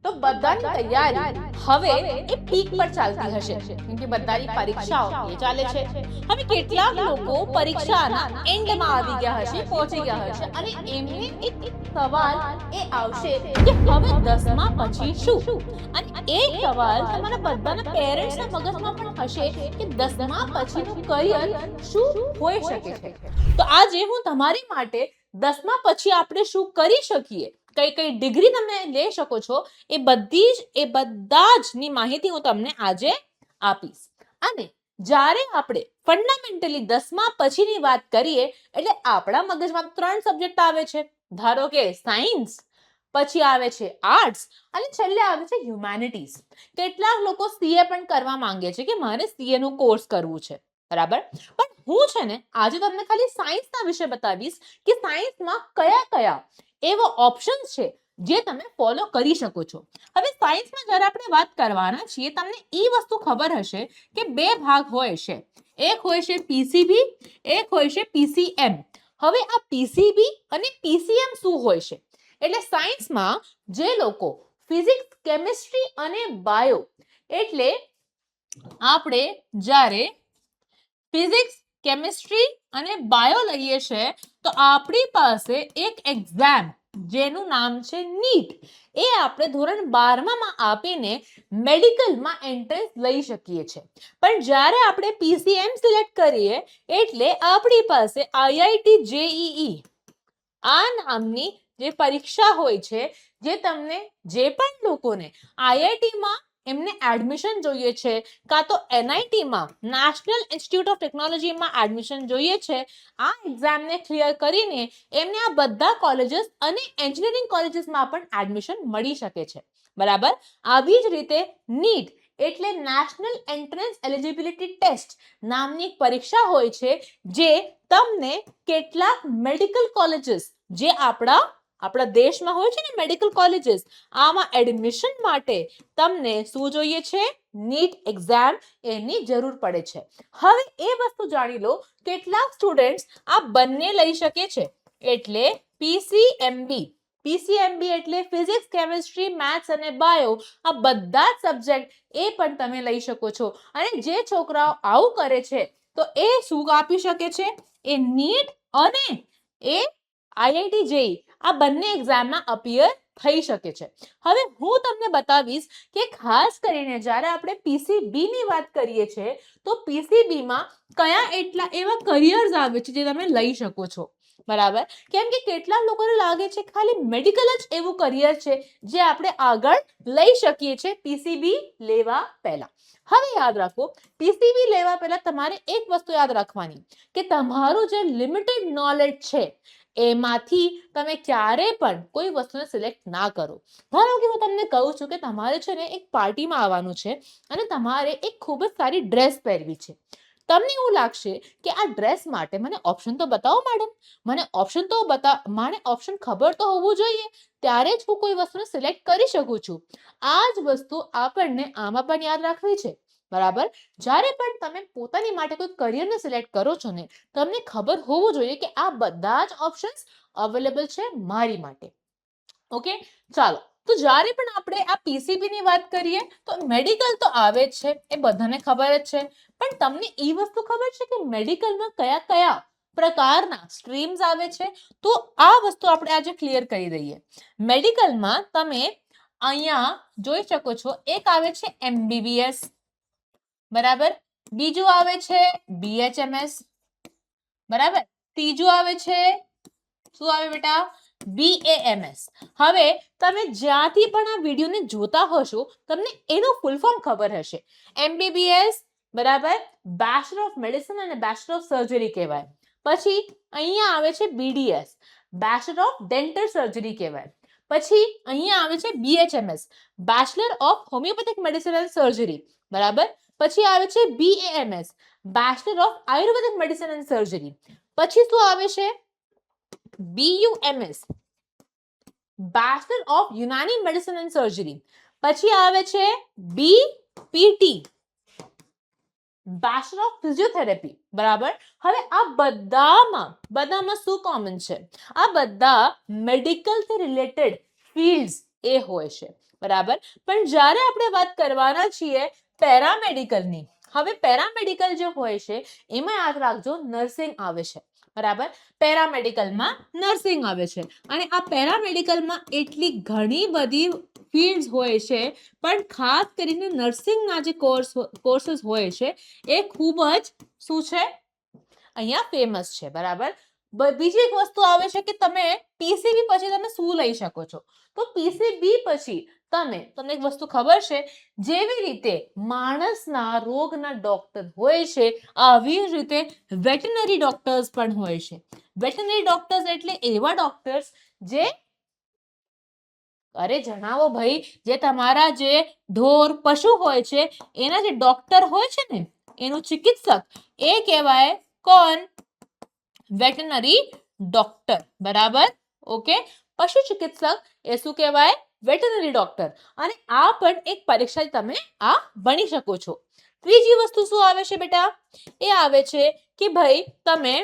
તો બધાની તૈયારી હવે એ પીક પર ચાલતી હશે કેમ કે બધાની પરીક્ષાઓ એ ચાલે છે. હવે કેટલાક લોકો પરીક્ષાના એન્ડમાં આવી ગયા હશે, પહોંચી ગયા હશે અને એમને એક સવાલ એ આવશે કે હવે 10મા પછી શું? અને એ સવાલ તમારા બધાના પેરેન્ટ્સના મગજમાં પણ હશે કે 10મા પછીનું કરિયર શું હોઈ શકે છે. તો આજે હું તમારી માટે 10મા પછી આપણે શું કરી શકીએ, કઈ કઈ ડિગ્રી તમે લઈ શકો છો, એ બધા જ ની માહિતી હું તમને આજે આપીશ. અને જ્યારે આપણે ફંડામેન્ટલી 10મા પછીની વાત કરીએ એટલે આપણા મગજમાં 3 સબ્જેક્ટ આવે છે. ધારો કે સાયન્સ, પછી આવે છે આર્ટ્સ અને છેલ્લે આવે છે હ્યુમેનિટીઝ. કેટલાક લોકો સીએ પણ કરવા માંગે છે કે મારે સીએ નો કોર્સ કરવું છે, બરાબર. પણ હું છે ને આજે તમને ખાલી સાયન્સના વિશે બતાવીશ કે સાયન્સમાં કયા કયા એવા ઓપ્શન્સ છે જે તમે ફોલો કરી શકો છો. હવે સાયન્સમાં જ્યારે આપણે વાત કરવાના છીએ, તમને એ વસ્તુ ખબર હશે કે 2 ભાગ હોય છે. એક હોય છે પીસીબી, એક હોય છે પીસીએમ. હવે આ પીસીબી અને પીસીએમ શું હોય છે? એટલે સાયન્સમાં જે લોકો ફિઝિક્સ, કેમિસ્ટ્રી અને બાયો, એટલે આપણે જ્યારે ફિઝિક્સ, કેમિસ્ટ્રી અને બાયો લઈએ છે તો આપણી પાસે એક એક્ઝામ જેનું નામ છે નીટ, એ આપણે ધોરણ 12માં આપીને મેડિકલમાં એન્ટ્રન્સ લઈ શકીએ છીએ. પણ જ્યારે આપણે પીસીએમ સિલેક્ટ કરીએ એટલે આપણી પાસે આઈઆઈટી જેઈઈ આ નામની જે પરીક્ષા હોય છે, જે તમને જે પણ લોકોને આઈઆઈટીમાં એમને એડમિશન જોઈએ છે કાં તો એનઆઈટીમાં નેશનલ ઇન્સ્ટિટ્યૂટ ઓફ ટેકનોલોજીમાં એડમિશન જોઈએ છે, આ એક્ઝામને ક્લિયર કરીને એમને આ બધા કોલેજીસ અને એન્જિનિયરિંગ કોલેજીસમાં પણ એડમિશન મળી શકે છે, બરાબર. આવી જ રીતે નીટ એટલે નેશનલ એન્ટ્રન્સ એલિજિબિલિટી ટેસ્ટ નામની પરીક્ષા હોય છે, જે તમને કેટલાક મેડિકલ કોલેજીસ જે આપણા દેશમાં હોય છે ને મેડિકલ કોલેજીસ, આમાં એડમિશન માટે તમને શું જોઈએ છે? નીટ એક્ઝામ એની જરૂર પડે છે. હવે એ વસ્તુ જાણી લો, કેટલાક સ્ટુડન્ટ્સ આ બંને લઈ શકે છે. એટલે પીસીએમબી એટલે ફિઝિક્સ, કેમિસ્ટ્રી, મેથ્સ અને બાયો, આ બધા જ સબ્જેક્ટ એ પણ તમે લઈ શકો છો. અને જે છોકરાઓ આવું કરે છે તો એ શું આપી શકે છે? એ નીટ અને એ આઈઆઈટી જેઈ આ બંને એક્ઝામમાં અપિયર થઈ શકે છે. હવે હું તમને બતાવીશ કે ખાસ કરીને જ્યારે આપણે પીસીબી ની વાત કરીએ છીએ તો પીસીબીમાં કયા એટલા એવા કરિયર્સ આવે છે જે તમે લઈ શકો છો, બરાબર. કેમ કે કેટલા લોકોને લાગે છે ખાલી મેડિકલ જ એવું કરિયર છે જે આપણે આગળ લઈ શકીએ છીએ પીસીબી લેવા પહેલા. હવે યાદ રાખો, પીસીબી લેવા પહેલા તમારે એક વસ્તુ યાદ રાખવાની કે તમારું જે લિમિટેડ નોલેજ છે એમાંથી તમે ક્યારે પણ કોઈ વસ્તુને સિલેક્ટ ના કરો. ધારો કે હું તમને કહું છું કે તમારે છે ને એક પાર્ટીમાં આવવાનું છે અને તમારે એક ખૂબ જ સારી ડ્રેસ પહેરવી છે. તમને એવું લાગશે કે આ ડ્રેસ માટે મને ઓપ્શન તો બતાવો મેડમ, મને ઓપ્શન ખબર તો હોવું જોઈએ, ત્યારે જ હું કોઈ વસ્તુને સિલેક્ટ કરી શકું છું. આ જ વસ્તુ આપણને આમાં પણ યાદ રાખવી છે, બરાબર. જ્યારે પણ તમે પોતાની માટે કોઈ કરિયરને સિલેક્ટ કરો છો ને, તમને ખબર હોવું જોઈએ કે આ બધા જ ઓપ્શન્સ અવેલેબલ છે મારી માટે. ઓકે, ચાલો. તો જ્યારે પણ આપણે આ પીસીબી ની વાત કરીએ તો મેડિકલ તો આવે જ છે, એ બધાને ખબર જ છે. પણ તમને એ વસ્તુ ખબર છે કે મેડિકલમાં કયા કયા પ્રકારના સ્ટ્રીમ્સ આવે છે? તો આ વસ્તુ આપણે આજે ક્લિયર કરી દઈએ. મેડિકલમાં તમે અહીંયા જોઈ શકો છો, એક આવે છે એમબીબીએસ, બરાબર. બીજું આવે છે બીએચએમએસ, બરાબર. ત્રીજું આવે છે, શું આવે બેટા? બીએએમએસ. હવે તમે જ્યાંથી પણ આ વિડીયોને જોતા હશો તમને એનું ફૂલ ફોર્મ ખબર હશે. એમબીબીએસ, બરાબર, બેચલર ઓફ મેડિસિન અને બેચલર ઓફ સર્જરી કહેવાય. પછી અહીંયા આવે છે BDS, bachelor of dental surgery કહેવાય. પછી અહીંયા આવે છે BHMS, bachelor of homeopathic medicine and surgery, બરાબર. પછી આવે છે BAMS, bachelor of ayurvedic medicine and surgery. પછી શું આવે છે? BUMS, bachelor of Unani medicine and surgery. પછી આવે છે બીપીટી, બેચલર ઓફ ફિઝિયોથેરાપી, બરાબર. હવે આ બધામાં શું કોમન છે? આ બધા મેડિકલ થી રિલેટેડ ફિલ્ડ્સ એ હોય છે, બરાબર. પણ જ્યારે આપણે વાત કરવાના છીએ પેરામેડિકલની, હવે પેરામેડિકલ જે હોય છે એમાં યાદ રાખજો નર્સિંગ આવે છે, બરાબર. પેરામેડિકલમાં નર્સિંગ આવે છે અને આ પેરામેડિકલમાં એટલી ઘણી બધી ફિલ્ડ્સ હોય છે, પણ ખાસ કરીને નર્સિંગના જે કોર્सेस હોય છે એ ખૂબ જ શું છે અહીંયા ફેમસ છે, બરાબર. બીજી એક વસ્તુ આવે છે કે તમે પીસીબી પછી તમે શું લઈ શકો છો. તો પીસીબી પછી તમને એક વસ્તુ ખબર છે, જેવી રીતે માણસના રોગના ડોક્ટર હોય છે આવી જ રીતે વેટનરી ડોક્ટર્સ પણ હોય છે. વેટનરી ડોક્ટર્સ એટલે એવા ડોક્ટર્સ જે અરે જણાવો ભાઈ, જે તમારા જે ઢોર પશુ હોય છે એના જે ડોક્ટર હોય છે ને, એનું ચિકિત્સક, એ કહેવાય કોણ? વેટનરી ડોક્ટર, બરાબર. ઓકે, પશુ ચિકિત્સક એ શું કહેવાય? Veterinary doctor. અને આ પણ એક પરીક્ષા તમે આ ભણી શકો છો. ત્રીજી વસ્તુ શું આવે છે બેટા? એ આવે છે કે ભાઈ તમે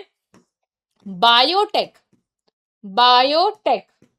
બાયોટેક,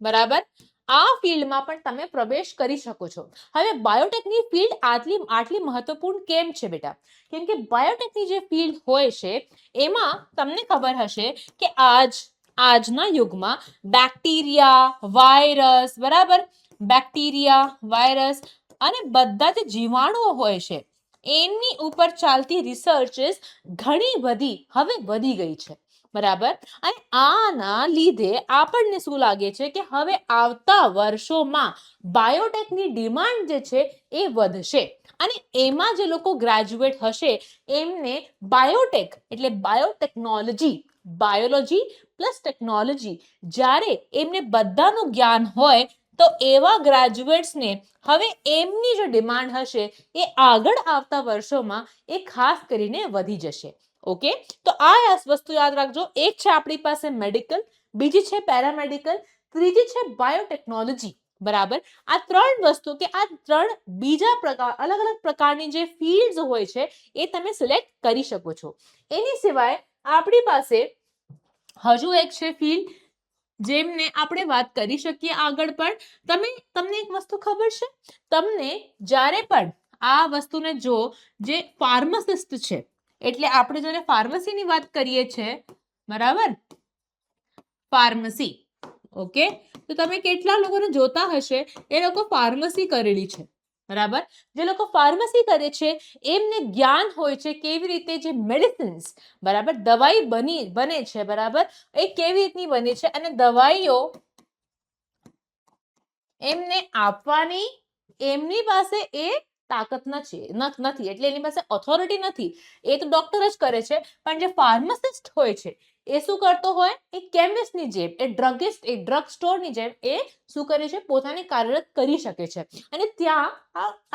બરાબર, આ ફિલ્ડમાં પણ તમે પ્રવેશ કરી શકો છો. હવે બાયોટેકની ફિલ્ડ આટલી મહત્વપૂર્ણ કેમ છે બેટા? કેમ કે બાયોટેકની જે ફિલ્ડ હોય છે એમાં તમને ખબર હશે કે આજના યુગમાં બેક્ટેરિયા, વાયરસ, બરાબર, બેક્ટેરિયા, વાયરસ અને બધા જે જીવાણુઓ હોય છે એમની ઉપર ચાલતી રિસર્ચિસ ઘણી બધી હવે વધી ગઈ છે, બરાબર. અને આના લીધે આપણને શું લાગે છે કે હવે આવતા વર્ષોમાં બાયોટેકની ડિમાન્ડ જે છે એ વધશે અને એમાં જે લોકો ગ્રેજ્યુએટ હશે એમને બાયોટેક એટલે બાયોટેકનોલોજી, બાયોલોજી પ્લસ ટેકનોલોજી, જ્યારે એમને બધાનું જ્ઞાન હોય તો એવા ગ્રેજ્યુએટ્સને હવે એમની જે ડિમાન્ડ હશે એ આગળ આવતા વર્ષોમાં એ ખાસ કરીને વધી જશે. ઓકે, તો આ વસ્તુ યાદ રાખજો. એક છે આપણી પાસે મેડિકલ, બીજી છે પેરામેડિકલ, ત્રીજી છે બાયોટેકનોલોજી, બરાબર. આ ત્રણ વસ્તુ કે આ ત્રણ બીજા અલગ અલગ પ્રકારની જે ફિલ્ડ્સ હોય છે એ તમે સિલેક્ટ કરી શકો છો. એની સિવાય આપણી પાસે હજુ એક છે ફિલ્ડ જેમને આપણે વાત કરી શકીએ આગળ. પણ તમને એક વસ્તુ ખબર છે, તમને જ્યારે પણ આ વસ્તુને જો જે ફાર્માસિસ્ટ છે એટલે આપણે જેને ફાર્મસીની વાત કરીએ છીએ, બરાબર, ફાર્મસી. ઓકે, તો તમે કેટલા લોકોને જોતા હશે એ લોકો ફાર્મસી કરેલી છે, બરાબર. જે લોકો ફાર્મસી કરે છે એમને જ્ઞાન હોય છે કેવી રીતે જે મેડિસિન્સ, બરાબર, દવાઈ બને છે, બરાબર, એ કેવી રીતની બને છે અને દવાઈઓ એમને આપવાની એમની પાસે એ તાકાત નથી, એટલે એની પાસે ઓથોરિટી નથી. એ તો ડોક્ટર જ કરે છે. પણ જે ફાર્માસિસ્ટ હોય છે એ શું કરતો હોય? એ કેમિસ્ટની જેમ, એ ડ્રગિસ્ટ, એ ડ્રગ સ્ટોરની જેમ એ શું કરે છે? પોતાની કાર્યરત કરી શકે છે. અને ત્યાં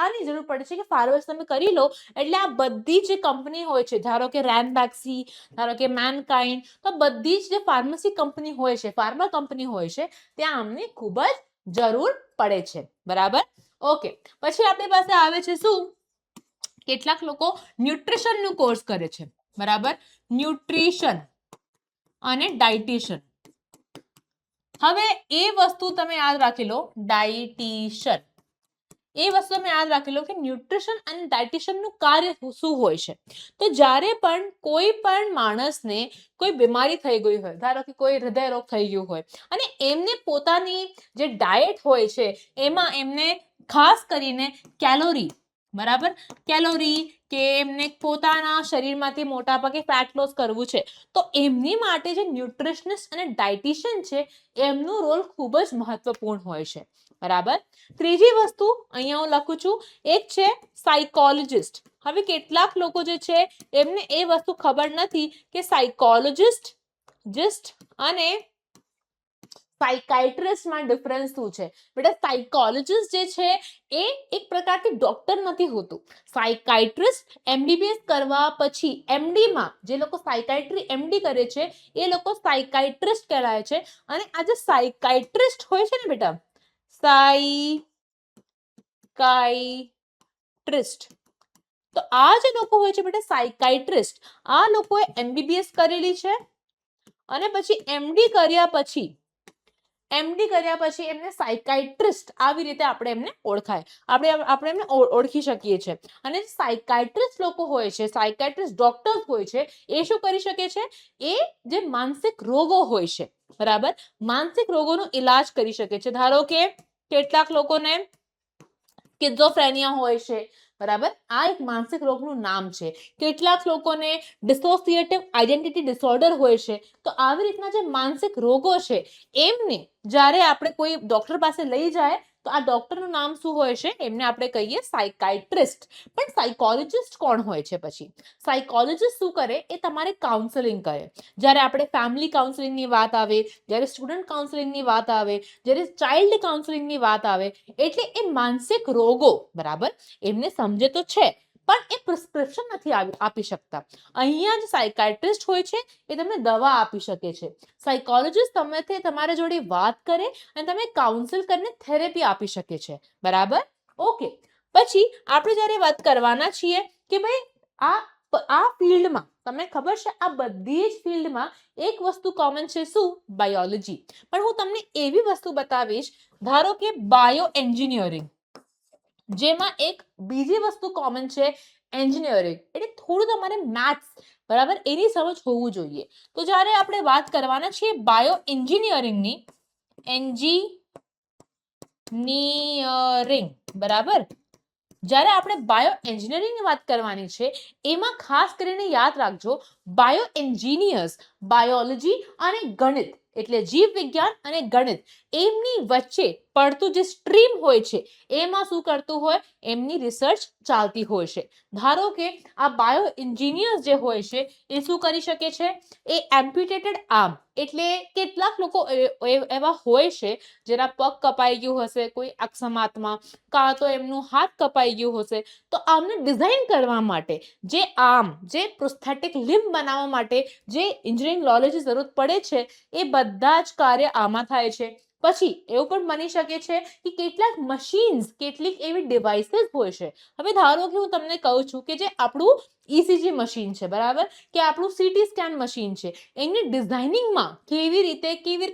આની જરૂર પડે છે કે ફાર્મસી તમે કરી લો એટલે આ બધી જે કંપની હોય છે, ધારો કે રેનબેક્સી, ધારો કે મેનકાઇન્ડ, તો બધી જ જે ફાર્મસી કંપની હોય છે, ફાર્મા કંપની હોય છે, ત્યાં અમને ખૂબ જ જરૂર પડે છે, બરાબર. ઓકે, પછી આપણી પાસે આવે છે શું? કેટલાક લોકો ન્યુટ્રિશનનું કોર્સ કરે છે, બરાબર, ન્યુટ્રિશન અને ડાયટિશિયન. હવે એ વસ્તુ તમે યાદ રાખી લો, ડાયટિશિયન, એ વસ્તુ તમે યાદ રાખી લો કે ન્યુટ્રિશન અને ડાયટિશિયનનું કાર્ય શું હોય છે. તો જ્યારે પણ કોઈ પણ માણસને કોઈ બીમારી થઈ ગઈ હોય, ધારો કે કોઈ હૃદય રોગ થઈ ગયો હોય અને એમને પોતાની જે ડાયટ હોય છે એમાં એમને ખાસ કરીને કેલોરી, બરાબર, કેલોરી કે એમને પોતાના શરીરમાંથી મોટા ભાગે ફેટ લોસ કરવું છે, તો એમની માટે જે ન્યુટ્રિશનિસ્ટ અને ડાયટિશિયન છે એમનું રોલ ખૂબ જ મહત્વપૂર્ણ હોય છે, બરાબર. ત્રીજી વસ્તુ અહીંયા હું લખું છું, એક છે સાયકોલોજિસ્ટ. હવે કેટલાક લોકો જે છે એમને એ વસ્તુ ખબર નથી કે સાયકોલોજિસ્ટ અને સાયકાઇટ્રિસ્ટમાં ડિફરન્સ શું છે. બેટા, સાયકોલોજિસ્ટ જે છે એ એક પ્રકારથી ડોક્ટર નથી હોતું. સાયકાઇટ્રિસ્ટ એમબીબીએસ કરવા પછી એમડીમાં જે લોકો સાયકાઇટ્રી એમડી કરે છે એ લોકો સાયકાઇટ્રિસ્ટ કહેવાય છે. અને આ જે સાયકાઇટ્રિસ્ટ હોય છે ને બેટા, સાયકાઇટ્રિસ્ટ, તો આ જે લોકો હોય છે બેટા સાયકાઇટ્રિસ્ટ, આ લોકોએ એમબીબીએસ કરેલી છે અને પછી એમડી કર્યા પછી એમડી કર્યા પછી એમને સાયકાઇટ્રિસ્ટ આવી રીતે આપણે એમને ઓળખાય, આપણે એમને ઓળખી શકીએ છીએ. અને સાયકાઇટ્રિસ્ટ લોકો હોય છે, સાયકાઇટ્રિસ્ટ ડોક્ટર્સ હોય છે, એ શું કરી શકે છે? એ જે માનસિક રોગો હોય છે, બરાબર, માનસિક રોગોનો ઇલાજ કરી શકે છે. ધારો કે કેટલાક લોકોને સ્કિઝોફ્રેનિયા હોય છે, બરાબર, આ એક માનસિક રોગનું નામ છે. કેટલાક લોકોને ડિસોસિએટિવ આઇડેન્ટિટી ડિસઓર્ડર હોય છે. તો આવી રીતના જે માનસિક રોગો છે એમને જ્યારે આપણે કોઈ ડોક્ટર પાસે લઈ જાય તો આ ડોક્ટરનું નામ શું હોય છે? એમને આપણે કહીએ સાયકાઇટ્રિસ્ટ. પણ સાયકોલોજિસ્ટ કોણ હોય છે? પછી સાયકોલોજિસ્ટ શું કરે? એ તમારે કાઉન્સેલિંગ કરે. જ્યારે આપણે ફેમિલી કાઉન્સેલિંગની વાત આવે, જ્યારે સ્ટુડન્ટ કાઉન્સેલિંગની વાત આવે, જ્યારે ચાઇલ્ડ કાઉન્સેલિંગની વાત આવે, એટલે એ માનસિક રોગો, બરાબર, એમને સમજે તો છે પણ એ પ્રિસ્ક્રિપ્શન નથી આપી શકતા. અહીંયા જે સાયકાઇટ્રિસ્ટ હોય છે એ તમને દવા આપી શકે છે. સાયકોલોજિસ્ટ તમારા જોડે વાત કરે અને તમે કાઉન્સલ કરીને થેરેપી આપી શકે છે, બરાબર. ઓકે, પછી આપણે જ્યારે વાત કરવાના છીએ કે ભાઈ આ ફિલ્ડમાં તમને ખબર છે આ બધી જ ફિલ્ડમાં એક વસ્તુ કોમન છે. શું? બાયોલોજી. પણ હું તમને એવી વસ્તુ બતાવીશ, ધારો કે બાયો એન્જિનિયરિંગ, જેમાં એક બીજી વસ્તુ કોમન છે, એન્જિનિયરિંગ. એટલે થોડું તમારે મેથ્સ, બરાબર, એની સમજ હોવું જોઈએ. તો જ્યારે આપણે વાત કરવાના છીએ બાયો એન્જિનિયરિંગની, એન્જિનિયરિંગ, બરાબર, જ્યારે આપણે બાયો એન્જિનિયરિંગની વાત કરવાની છે એમાં ખાસ કરીને યાદ રાખજો, બાયો એન્જિનિયર્સ બાયોલોજી અને ગણિત એટલે જીવ વિજ્ઞાન અને ગણિત એમની વચ્ચે પડતું જે સ્ટ્રીમ હોય છે એમાં શું કરતું હોય? એમની રિસર્ચ ચાલતી હોય છે. ધારો કે આ બાયો એન્જિનિયર્સ જે હોય છે એ શું કરી શકે છે? એ એમ્પ્યુટેટેડ આર્મ એટલે કેટલાક લોકો એવા હોય છે જેના પગ કપાઈ ગયું હશે કોઈ અકસ્માતમાં, કાં તો એમનું હાથ કપાઈ ગયું હશે, તો આમને ડિઝાઇન કરવા માટે જે આર્મ, જે પ્રોસ્થેટિક લિમ્બ બનાવવા માટે જે એન્જિનિયરિંગ નોલેજની જરૂર પડે છે એ બધા જ કાર્ય આમાં થાય છે. પછી એવું પણ બની શકે છે કે કેટલાક મશીન્સ, કેટલીક એવી ડિવાઇસીસ હોય છે. હવે ધારો કે હું તમને કહું છું કે જે આપણું ECG મશીન છે, બરાબર, કે આપણું CT સ્કેન મશીન છે, એની ડિઝાઇનિંગમાં કેવી રીતે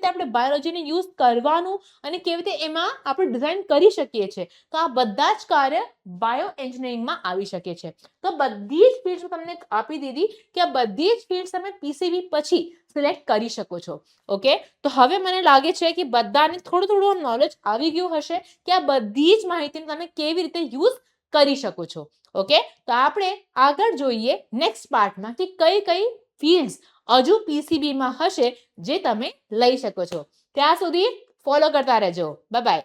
આપણે બાયોલોજીને યુઝ કરવાનું અને કેવી રીતે એમાં આપણે ડિઝાઇન કરી શકીએ છીએ, તો આ બધા જ કાર્ય બાયો એન્જિનિયરિંગમાં આવી શકે છે. તો બધી જ ફિલ્ડ્સ તમને આપી દીધી કે આ બધી જ ફિલ્ડ્સ તમે PCB પછી સિલેક્ટ કરી શકો છો. ઓકે, તો હવે મને લાગે છે કે બધાને થોડું નોલેજ આવી ગયું હશે કે આ બધી જ માહિતીને તમે કેવી રીતે યુઝ કરી શકો છો. ઓકે, તો આપણે આગળ જોઈએ નેક્સ્ટ પાર્ટમાં કે કઈ કઈ ફિલ્ડ્સ હજુ PCBમાં હશે જે તમે લઈ શકો છો. ત્યાં સુધી ફોલો કરતા રહેજો. Bye bye.